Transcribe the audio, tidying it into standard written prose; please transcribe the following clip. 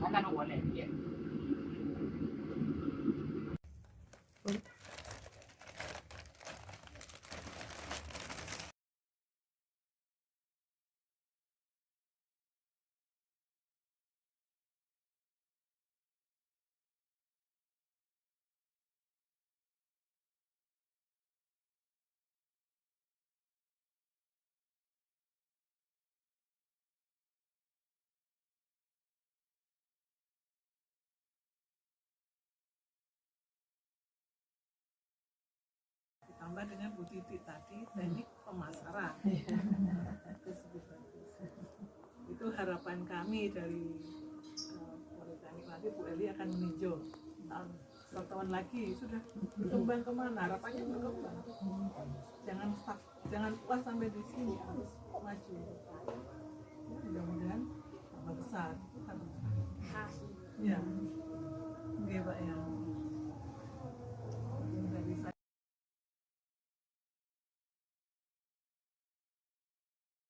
Akan boleh ya. Ditambah dengan Bu Titi tadi teknik pemasaran. Itu harapan kami dari Politeknik nanti Bu Eli akan meninjau satu tahun lagi sudah berkembang kemana, harapannya berkembang, jangan stuck, jangan puas sampai di sini, harus maju. Mudah-mudahan tambah besar ya. Oke Pak ya.